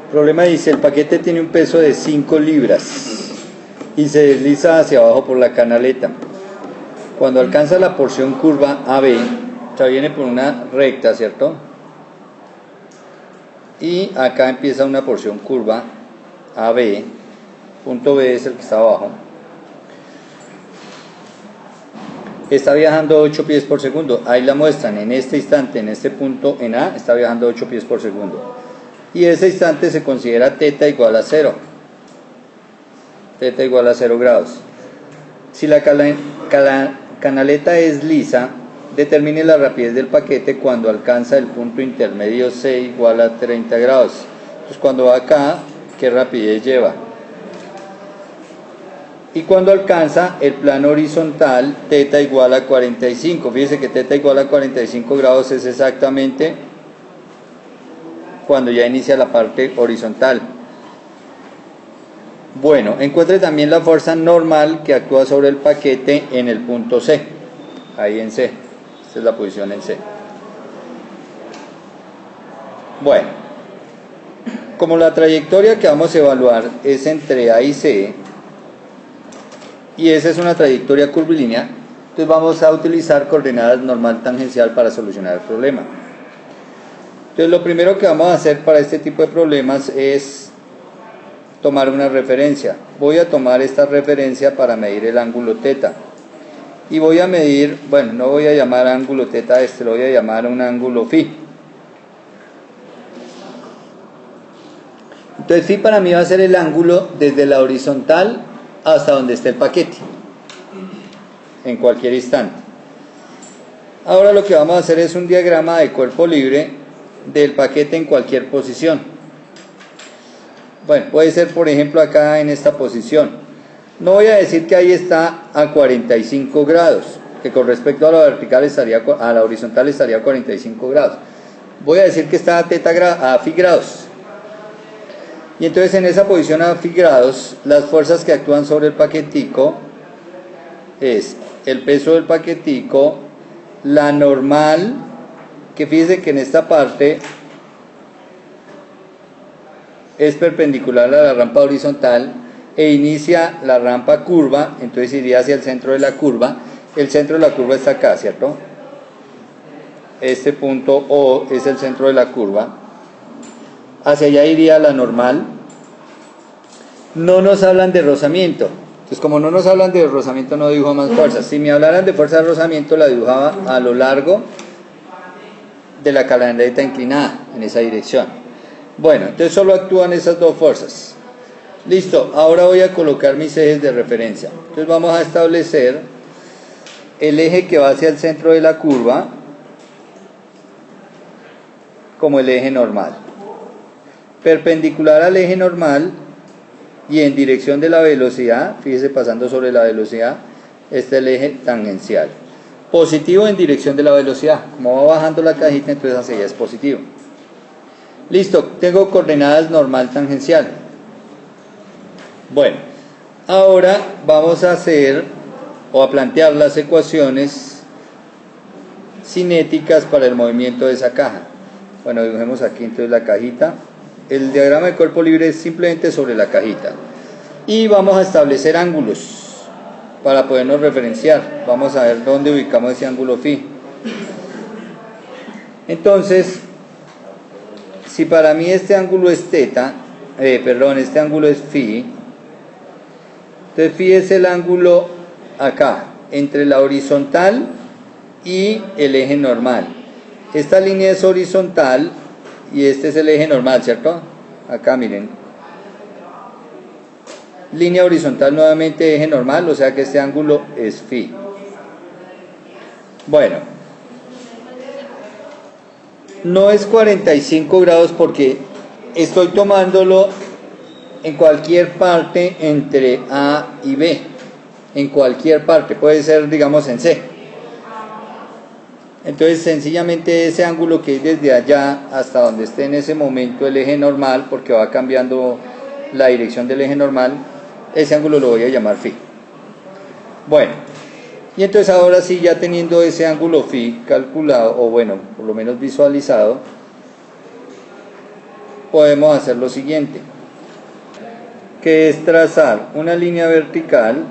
El problema dice, el paquete tiene un peso de 5 libras y se desliza hacia abajo por la canaleta. Cuando alcanza la porción curva AB, o sea, viene por una recta, ¿cierto? Y acá empieza una porción curva AB, punto B es el que está abajo. Está viajando 8 pies por segundo, ahí la muestran, en este instante, en este punto en A, está viajando 8 pies por segundo. Y ese instante se considera θ igual a 0. Θ igual a 0 grados. Si la canaleta es lisa, determine la rapidez del paquete cuando alcanza el punto intermedio C igual a 30 grados. Entonces cuando va acá, ¿qué rapidez lleva? Y cuando alcanza el plano horizontal, θ igual a 45. Fíjese que θ igual a 45 grados es exactamente cuando ya inicia la parte horizontal. Bueno, encuentre también la fuerza normal que actúa sobre el paquete en el punto C. Ahí en C. Esta es la posición en C. Bueno, como la trayectoria que vamos a evaluar es entre A y C, y esa es una trayectoria curvilínea, entonces vamos a utilizar coordenadas normal tangencial para solucionar el problema. Entonces lo primero que vamos a hacer para este tipo de problemas es tomar una referencia. Voy a tomar esta referencia para medir el ángulo θ. Y voy a medir, bueno, no voy a llamar ángulo θ lo voy a llamar un ángulo φ. Entonces φ para mí va a ser el ángulo desde la horizontal hasta donde esté el paquete, en cualquier instante. Ahora lo que vamos a hacer es un diagrama de cuerpo libre del paquete en cualquier posición. Bueno, puede ser por ejemplo acá en esta posición. No voy a decir que ahí está a 45 grados, que con respecto a la vertical estaría, a la horizontal estaría a 45 grados. Voy a decir que está a φ grados. Y entonces en esa posición a φ grados, las fuerzas que actúan sobre el paquetico es el peso del paquetico, la normal, que fíjese que en esta parte es perpendicular a la rampa horizontal e inicia la rampa curva, entonces iría hacia el centro de la curva. El centro de la curva está acá, ¿cierto? Este punto O es el centro de la curva. Hacia allá iría la normal. No nos hablan de rozamiento. Entonces, como no nos hablan de rozamiento, no dibujo más fuerzas. Si me hablaran de fuerza de rozamiento, la dibujaba a lo largo de la canaleta inclinada, en esa dirección. Bueno, entonces solo actúan esas dos fuerzas. Listo, ahora voy a colocar mis ejes de referencia. Entonces vamos a establecer el eje que va hacia el centro de la curva como el eje normal. Perpendicular al eje normal y en dirección de la velocidad, fíjese pasando sobre la velocidad, este es el eje tangencial. Positivo en dirección de la velocidad, como va bajando la cajita, entonces hacia allá es positivo. Listo, tengo coordenadas normal tangencial. Bueno, ahora vamos a hacer o a plantear las ecuaciones cinéticas para el movimiento de esa caja. Bueno, dibujemos aquí entonces la cajita. El diagrama de cuerpo libre es simplemente sobre la cajita. Y vamos a establecer ángulos para podernos referenciar. Vamos a ver dónde ubicamos ese ángulo φ. Entonces, si para mí este ángulo es este ángulo es φ, entonces φ es el ángulo acá, entre la horizontal y el eje normal. Esta línea es horizontal y este es el eje normal, ¿cierto? Acá miren. Línea horizontal nuevamente, eje normal, o sea que este ángulo es φ. Bueno, no es 45 grados porque estoy tomándolo en cualquier parte entre A y B. En cualquier parte, puede ser digamos en C. Entonces sencillamente ese ángulo que es desde allá hasta donde esté en ese momento el eje normal, porque va cambiando la dirección del eje normal, ese ángulo lo voy a llamar φ. Bueno, y entonces ahora sí, ya teniendo ese ángulo φ calculado, o bueno, por lo menos visualizado, podemos hacer lo siguiente, que es trazar una línea vertical,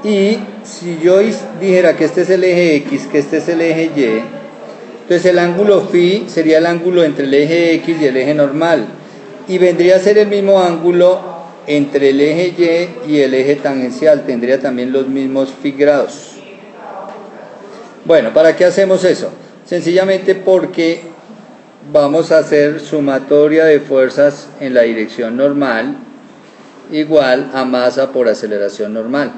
y si yo dijera que este es el eje X, que este es el eje Y, entonces el ángulo φ sería el ángulo entre el eje X y el eje normal, y vendría a ser el mismo ángulo entre el eje Y y el eje tangencial, tendría también los mismos φ grados. Bueno, ¿para qué hacemos eso? Sencillamente porque vamos a hacer sumatoria de fuerzas en la dirección normal igual a masa por aceleración normal.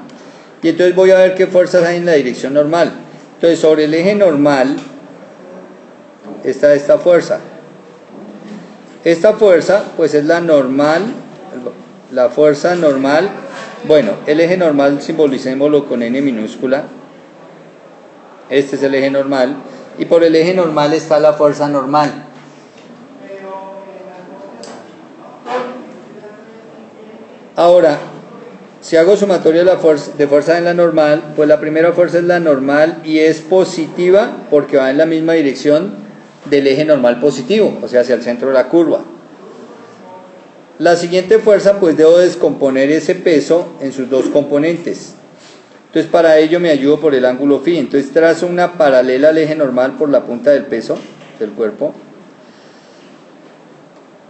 Y entonces voy a ver qué fuerzas hay en la dirección normal. Entonces sobre el eje normal está esta fuerza. Esta fuerza pues es la normal, la fuerza normal. Bueno, el eje normal simbolicémoslo con n minúscula. Este es el eje normal. Y por el eje normal está la fuerza normal. Ahora, si hago sumatoria de fuerza en la normal, pues la primera fuerza es la normal y es positiva porque va en la misma dirección del eje normal positivo, o sea, hacia el centro de la curva. La siguiente fuerza, pues debo descomponer ese peso en sus dos componentes. Entonces, para ello me ayudo por el ángulo φ. Entonces, trazo una paralela al eje normal por la punta del peso del cuerpo.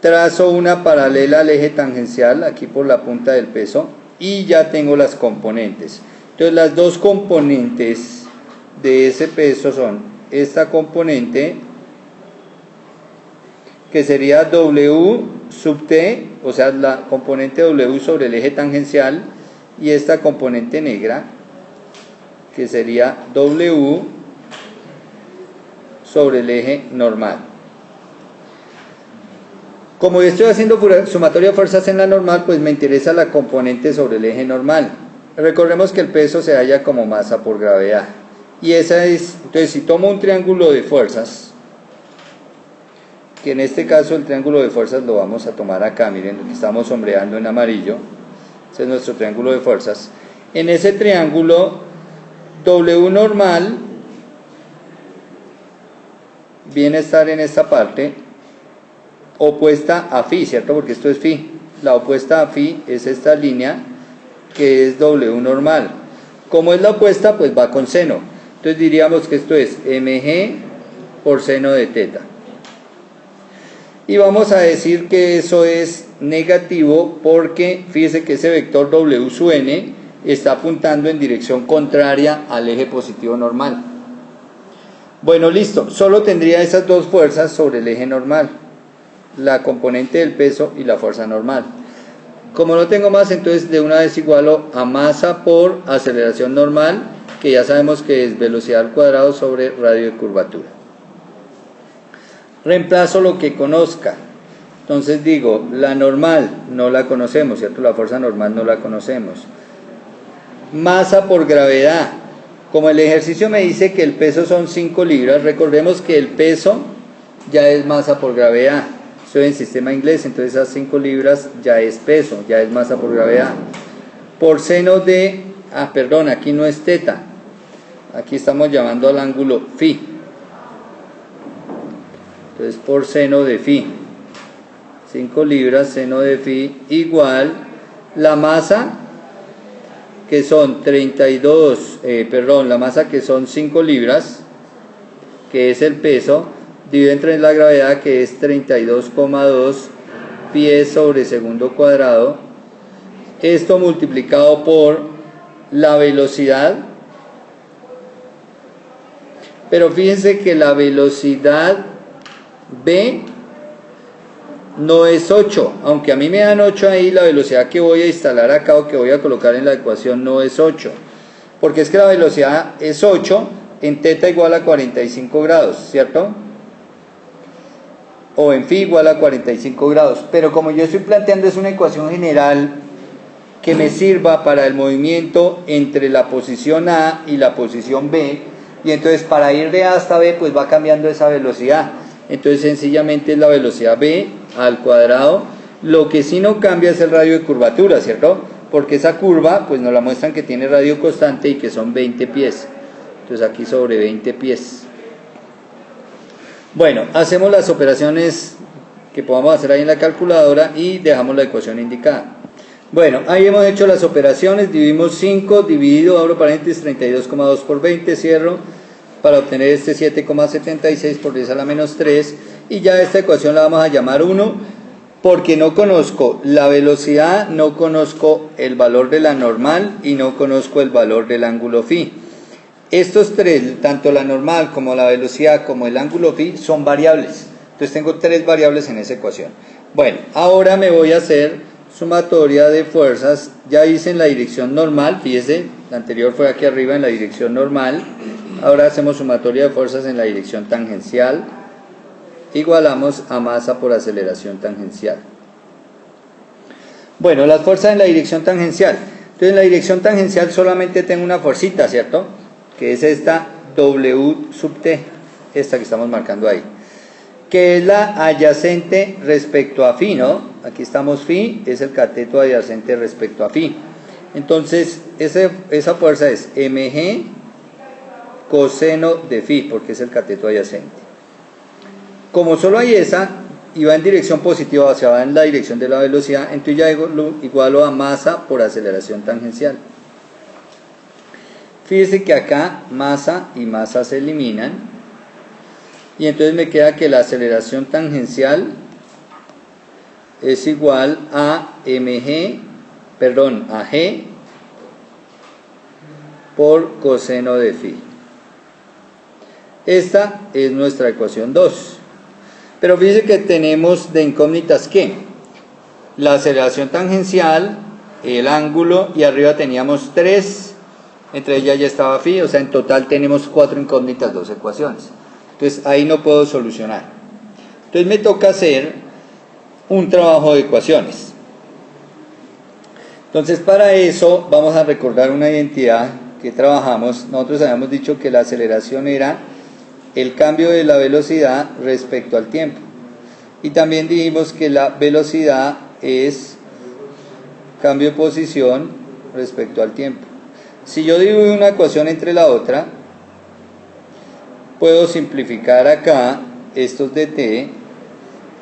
Trazo una paralela al eje tangencial, aquí por la punta del peso. Y ya tengo las componentes. Entonces las dos componentes de ese peso son esta componente, que sería W sub T, o sea la componente W sobre el eje tangencial, y esta componente negra, que sería W sobre el eje normal. Como yo estoy haciendo sumatoria de fuerzas en la normal, pues me interesa la componente sobre el eje normal. Recordemos que el peso se halla como masa por gravedad. Y esa es, entonces si tomo un triángulo de fuerzas, que en este caso el triángulo de fuerzas lo vamos a tomar acá, miren lo que estamos sombreando en amarillo, ese es nuestro triángulo de fuerzas. En ese triángulo, W normal viene a estar en esta parte, opuesta a φ, ¿cierto? Porque esto es φ. La opuesta a φ es esta línea que es W normal. Como es la opuesta, pues va con seno. Entonces diríamos que esto es mg por seno de teta. Y vamos a decir que eso es negativo porque fíjese que ese vector W sub n está apuntando en dirección contraria al eje positivo normal. Bueno, listo. Solo tendría esas dos fuerzas sobre el eje normal, la componente del peso y la fuerza normal. Como no tengo más, entonces de una vez igualo a masa por aceleración normal, que ya sabemos que es velocidad al cuadrado sobre radio de curvatura. Reemplazo lo que conozca. Entonces digo, la normal no la conocemos, ¿cierto? La fuerza normal no la conocemos. Masa por gravedad. Como el ejercicio me dice que el peso son 5 libras, recordemos que el peso ya es masa por gravedad. Estoy en sistema inglés, entonces esas 5 libras ya es peso, ya es masa por gravedad. Por seno de, perdón, aquí no es teta, aquí estamos llamando al ángulo φ. Entonces por seno de φ, 5 libras seno de φ igual la masa que son 32, la masa que son 5 libras, que es el peso, dividido entre la gravedad, que es 32,2 pies sobre segundo cuadrado. Esto multiplicado por la velocidad. Pero fíjense que la velocidad v no es 8. Aunque a mí me dan 8 ahí, la velocidad que voy a instalar acá o que voy a colocar en la ecuación no es 8. Porque es que la velocidad es 8 en teta igual a 45 grados, ¿cierto? O en φ igual a 45 grados, pero como yo estoy planteando es una ecuación general que me sirva para el movimiento entre la posición A y la posición B, y entonces para ir de A hasta B pues va cambiando esa velocidad, entonces sencillamente es la velocidad V al cuadrado. Lo que sí no cambia es el radio de curvatura, ¿cierto? Porque esa curva pues nos la muestran que tiene radio constante y que son 20 pies, entonces aquí sobre 20 pies. Bueno, hacemos las operaciones que podamos hacer ahí en la calculadora y dejamos la ecuación indicada. Bueno, ahí hemos hecho las operaciones, dividimos 5, dividido, abro paréntesis, 32,2 por 20, cierro, para obtener este 7,76 por 10 a la menos 3, y ya esta ecuación la vamos a llamar 1, porque no conozco la velocidad, no conozco el valor de la normal y no conozco el valor del ángulo phi. Estos tres, tanto la normal como la velocidad como el ángulo phi, son variables. Entonces tengo tres variables en esa ecuación. Bueno, ahora me voy a hacer sumatoria de fuerzas. Ya hice en la dirección normal, fíjese, la anterior fue aquí arriba en la dirección normal. Ahora hacemos sumatoria de fuerzas en la dirección tangencial. Igualamos a masa por aceleración tangencial. Bueno, las fuerzas en la dirección tangencial. Entonces en la dirección tangencial solamente tengo una fuercita, ¿cierto? Que es esta W sub T, esta que estamos marcando ahí, que es la adyacente respecto a phi, ¿no? Aquí estamos phi, es el cateto adyacente respecto a phi. Entonces, esa fuerza es mg coseno de phi, porque es el cateto adyacente. Como solo hay esa, y va en dirección positiva, o sea, va en la dirección de la velocidad, entonces ya igualo a masa por aceleración tangencial. Fíjese que acá masa y masa se eliminan, y entonces me queda que la aceleración tangencial es igual a g por coseno de phi. Esta es nuestra ecuación 2. Pero fíjese que tenemos de incógnitas que la aceleración tangencial, el ángulo, y arriba teníamos 3, entre ellas ya estaba phi, o sea, en total tenemos 4 incógnitas, 2 ecuaciones. Entonces ahí no puedo solucionar. Entonces me toca hacer un trabajo de ecuaciones. Entonces para eso vamos a recordar una identidad que trabajamos. Nosotros habíamos dicho que la aceleración era el cambio de la velocidad respecto al tiempo. Y también dijimos que la velocidad es cambio de posición respecto al tiempo. Si yo divido una ecuación entre la otra, puedo simplificar acá estos de t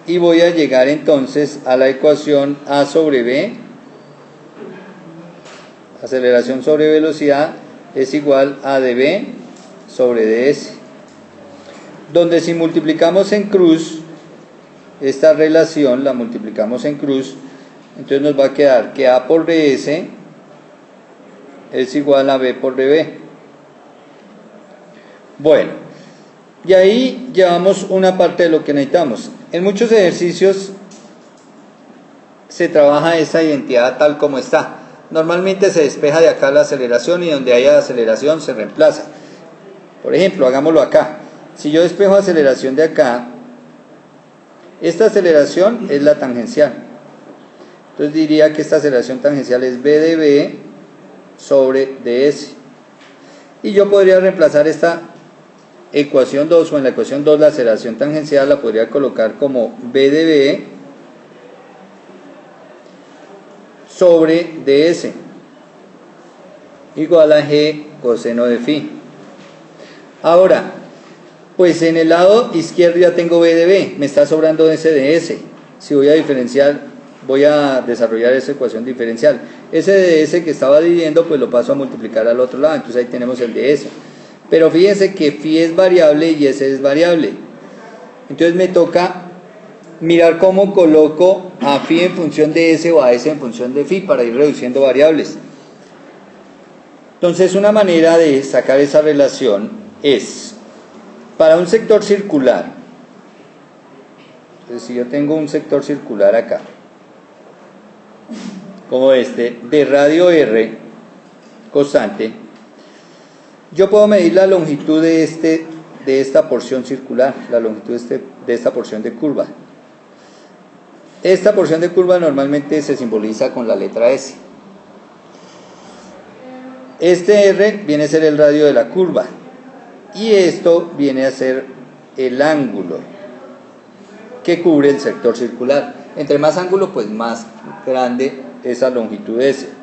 y voy a llegar entonces a la ecuación a sobre b, aceleración sobre velocidad, es igual a dv sobre ds, donde si multiplicamos en cruz esta relación, la multiplicamos en cruz, entonces nos va a quedar que a por ds es igual a b por dv. Bueno, y ahí llevamos una parte de lo que necesitamos. En muchos ejercicios se trabaja esa identidad tal como está. Normalmente se despeja de acá la aceleración y donde haya aceleración se reemplaza. Por ejemplo, hagámoslo acá. Si yo despejo aceleración de acá, esta aceleración es la tangencial. Entonces diría que esta aceleración tangencial es b de b sobre ds. Y yo podría reemplazar esta ecuación 2, o en la ecuación 2 la aceleración tangencial la podría colocar como b de b sobre ds igual a g coseno de phi. Ahora, pues en el lado izquierdo ya tengo b de b, me está sobrando ese ds. Si voy a diferenciar, voy a desarrollar esa ecuación diferencial. Ese ds que estaba dividiendo, pues lo paso a multiplicar al otro lado, entonces ahí tenemos el ds. Pero fíjense que phi es variable y s es variable. Entonces me toca mirar cómo coloco a phi en función de s o a s en función de phi para ir reduciendo variables. Entonces una manera de sacar esa relación es, para un sector circular, entonces si yo tengo un sector circular acá, como este, de radio r constante, yo puedo medir la longitud de esta porción circular, la longitud de esta porción de curva. Esta porción de curva normalmente se simboliza con la letra S. Este R viene a ser el radio de la curva y esto viene a ser el ángulo que cubre el sector circular. Entre más ángulo, pues más grande esa longitud S.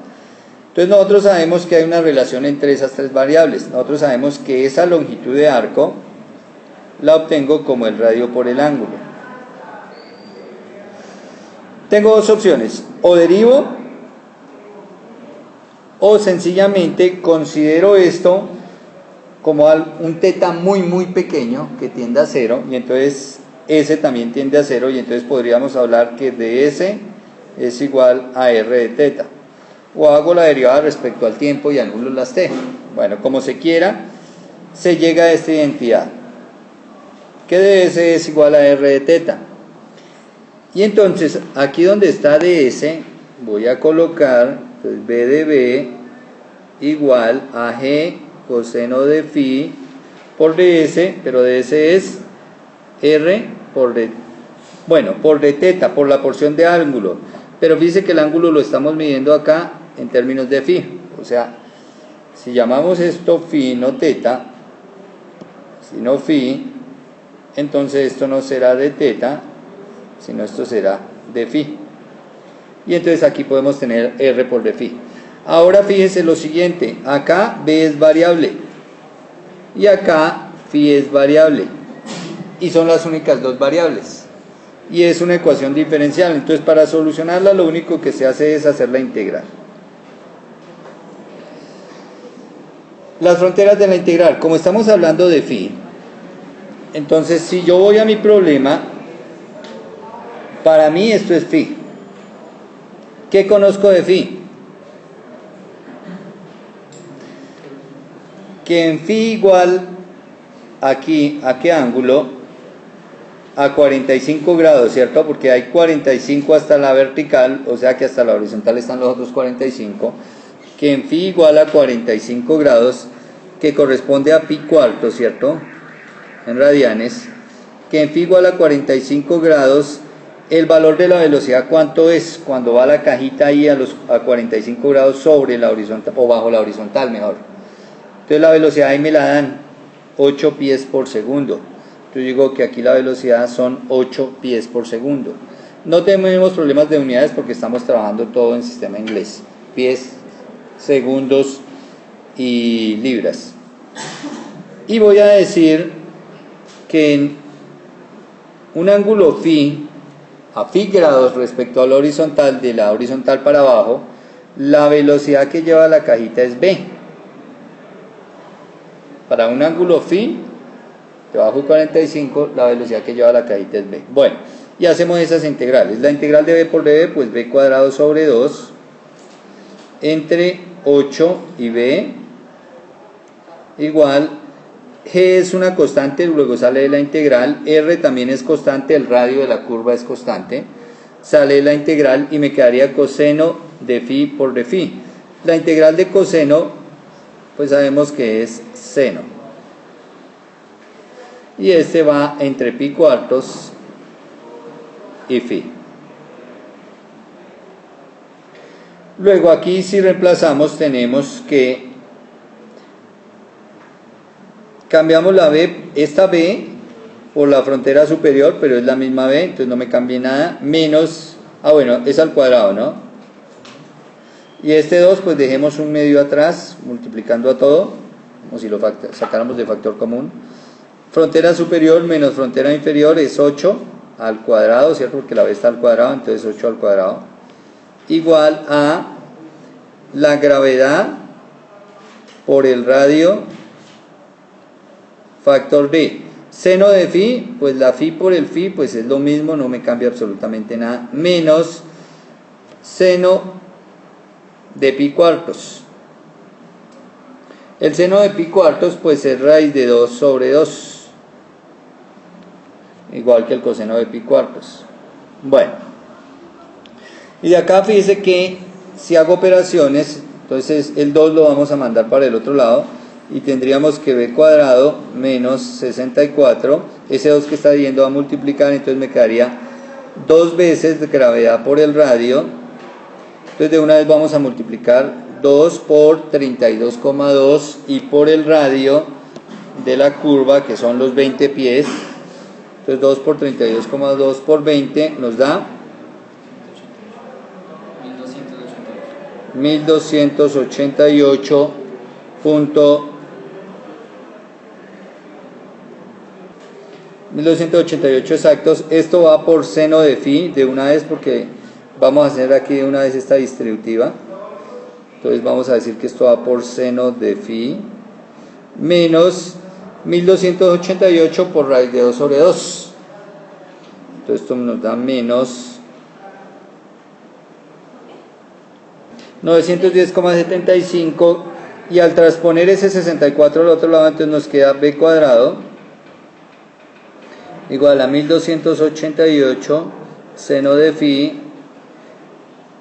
Entonces nosotros sabemos que hay una relación entre esas tres variables. Nosotros sabemos que esa longitud de arco la obtengo como el radio por el ángulo. Tengo dos opciones, o derivo o sencillamente considero esto como un teta muy pequeño que tiende a cero, y entonces S también tiende a cero, y entonces podríamos hablar que ds es igual a r de teta. O hago la derivada respecto al tiempo y anulo las t. Bueno, como se quiera, se llega a esta identidad, que ds es igual a r de teta. Y entonces, aquí donde está ds, voy a colocar entonces, b de b igual a g coseno de phi por ds, pero ds es r por d, bueno, por d teta, por la porción de ángulo. Pero fíjese que el ángulo lo estamos midiendo acá en términos de phi. O sea, si llamamos esto phi, no teta, sino phi, entonces esto no será de teta, sino esto será de phi. Y entonces aquí podemos tener r por d phi. Ahora fíjese lo siguiente, acá b es variable y acá phi es variable, y son las únicas dos variables, y es una ecuación diferencial. Entonces para solucionarla lo único que se hace es hacer la integral. Las fronteras de la integral, como estamos hablando de phi, entonces si yo voy a mi problema, para mí esto es phi. ¿Qué conozco de phi? Que en phi igual aquí, ¿a qué ángulo? A 45 grados, ¿cierto? Porque hay 45 hasta la vertical, o sea que hasta la horizontal están los otros 45. Que en phi igual a 45 grados, que corresponde a pi cuarto, ¿cierto? En radianes. Que en phi igual a 45 grados, el valor de la velocidad, ¿cuánto es? Cuando va la cajita ahí a 45 grados sobre la horizontal, o bajo la horizontal mejor. Entonces la velocidad ahí me la dan 8 pies por segundo. Yo digo que aquí la velocidad son 8 pies por segundo. No tenemos problemas de unidades porque estamos trabajando todo en sistema inglés. Pies, segundos y libras. Y voy a decir que en un ángulo phi, a phi grados respecto a la horizontal, de la horizontal para abajo, la velocidad que lleva la cajita es v. Para un ángulo phi debajo de 45, la velocidad que lleva la cajita es v. Bueno, y hacemos esas integrales. La integral de v por dv, pues v cuadrado sobre 2 entre 8 y v igual, g es una constante, luego sale de la integral, r también es constante, el radio de la curva es constante, sale de la integral y me quedaría coseno de phi por de phi. La integral de coseno, pues sabemos que es seno. Y este va entre pi cuartos y phi. Luego aquí si reemplazamos tenemos que cambiamos la b, esta b por la frontera superior, pero es la misma b, entonces no me cambié nada, menos, bueno, es al cuadrado, ¿no? Y este 2 pues dejemos un medio atrás, multiplicando a todo, como si lo sacáramos de factor común. Frontera superior menos frontera inferior es 8 al cuadrado, ¿cierto? Porque la b está al cuadrado, entonces 8 al cuadrado. Igual a la gravedad por el radio factor d. Seno de phi, pues la phi por el phi, pues es lo mismo, no me cambia absolutamente nada. Menos seno de pi cuartos. El seno de pi cuartos, pues es raíz de 2 sobre 2. Igual que el coseno de pi cuartos. Bueno, y de acá fíjese que si hago operaciones, entonces el 2 lo vamos a mandar para el otro lado y tendríamos que b cuadrado menos 64, ese 2 que está yendo a multiplicar, entonces me quedaría 2 veces de gravedad por el radio. Entonces de una vez vamos a multiplicar 2 por 32,2 y por el radio de la curva, que son los 20 pies. Entonces 2 por 32,2 por 20 nos da 1288 1288 exactos. Esto va por seno de phi de una vez, porque vamos a hacer aquí de una vez esta distributiva. Entonces vamos a decir que esto va por seno de phi menos 1288 por raíz de 2 sobre 2. Entonces esto nos da menos 910,75, y al transponer ese 64 al otro lado, entonces nos queda b cuadrado igual a 1288 seno de phi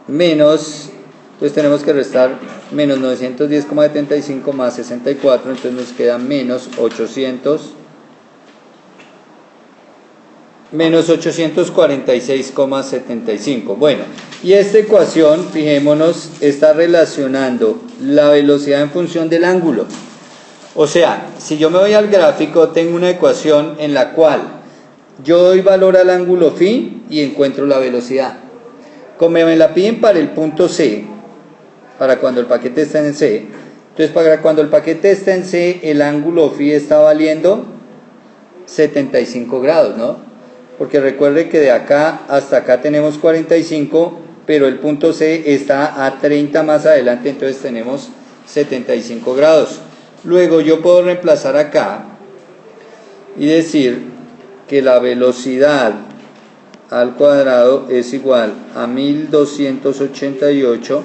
menos, pues tenemos que restar menos 910,75 más 64, entonces nos queda menos 846,75. Bueno, y esta ecuación, fijémonos, está relacionando la velocidad en función del ángulo. O sea, si yo me voy al gráfico, tengo una ecuación en la cual yo doy valor al ángulo phi y encuentro la velocidad. Como me la piden para el punto C, para cuando el paquete está en C, entonces para cuando el paquete está en C, el ángulo phi está valiendo 75 grados, ¿no? Porque recuerde que de acá hasta acá tenemos 45, pero el punto C está a 30 más adelante, entonces tenemos 75 grados. Luego yo puedo reemplazar acá y decir que la velocidad al cuadrado es igual a 1288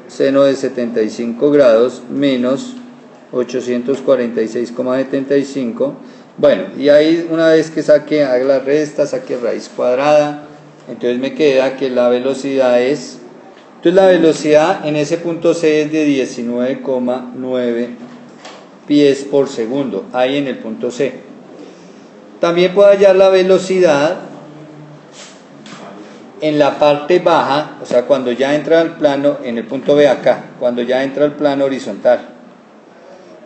seno de 75 grados menos 846,75. Bueno, y ahí una vez que haga la resta, saque raíz cuadrada, entonces me queda que la velocidad es, entonces la velocidad en ese punto C es de 19,9 pies por segundo, ahí en el punto C. También puedo hallar la velocidad en la parte baja, o sea, cuando ya entra al plano, en el punto B acá, cuando ya entra al plano horizontal.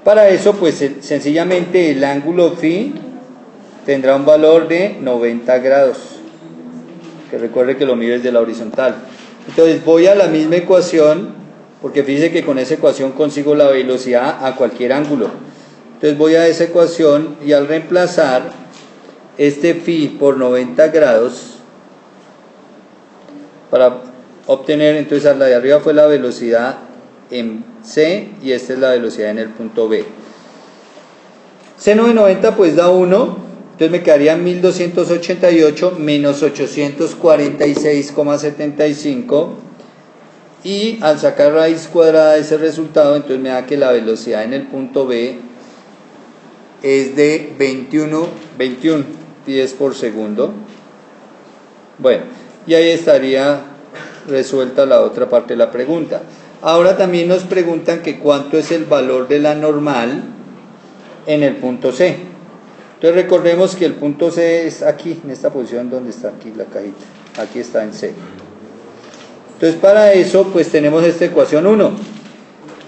Para eso, pues sencillamente el ángulo phi tendrá un valor de 90 grados, que recuerde que lo mido desde la horizontal. Entonces voy a la misma ecuación, porque fíjese que con esa ecuación consigo la velocidad a cualquier ángulo. Entonces voy a esa ecuación y al reemplazar este phi por 90 grados, para obtener, entonces a la de arriba fue la velocidad en C y esta es la velocidad en el punto B. Seno de 90 pues da 1, entonces me quedaría 1288 menos 846,75, y al sacar raíz cuadrada de ese resultado, entonces me da que la velocidad en el punto B es de 21 pies por segundo. Bueno, y ahí estaría resuelta la otra parte de la pregunta. Ahora también nos preguntan que cuánto es el valor de la normal en el punto C. Entonces recordemos que el punto C es aquí, en esta posición donde está aquí la cajita. Aquí está en C. Entonces para eso pues tenemos esta ecuación 1.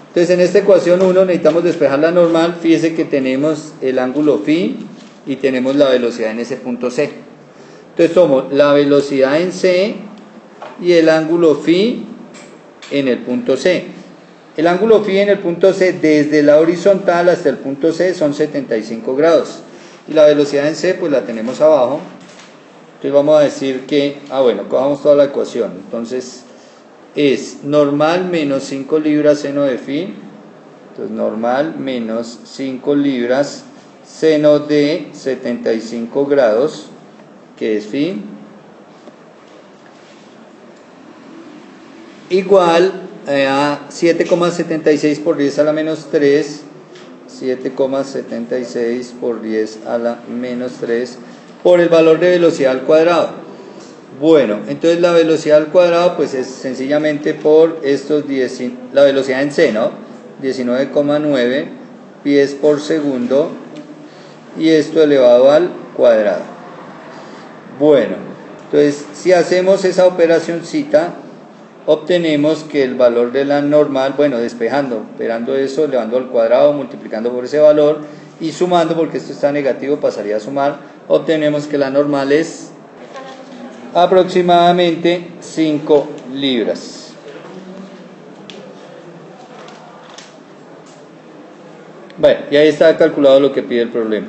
Entonces en esta ecuación 1 necesitamos despejar la normal. Fíjese que tenemos el ángulo phi y tenemos la velocidad en ese punto C. Entonces tomo la velocidad en C y el ángulo phi en el punto C. El ángulo phi en el punto C desde la horizontal hasta el punto C son 75 grados. Y la velocidad en C pues la tenemos abajo. Entonces vamos a decir que, bueno, cojamos toda la ecuación. Entonces es normal menos 5 libras seno de phi. Entonces normal menos 5 libras seno de 75 grados, que es phi, igual a 7,76 por 10 a la menos 3, 7,76 por 10 a la menos 3, por el valor de velocidad al cuadrado. Bueno, entonces la velocidad al cuadrado pues es sencillamente por estos 10, la velocidad en C, ¿no? 19,9 pies por segundo, y esto elevado al cuadrado. Bueno, entonces si hacemos esa operacióncita, obtenemos que el valor de la normal, bueno, despejando, operando eso, elevando al cuadrado, multiplicando por ese valor y sumando, porque esto está negativo, pasaría a sumar, obtenemos que la normal es aproximadamente 5 libras. Bueno, y ahí está calculado lo que pide el problema.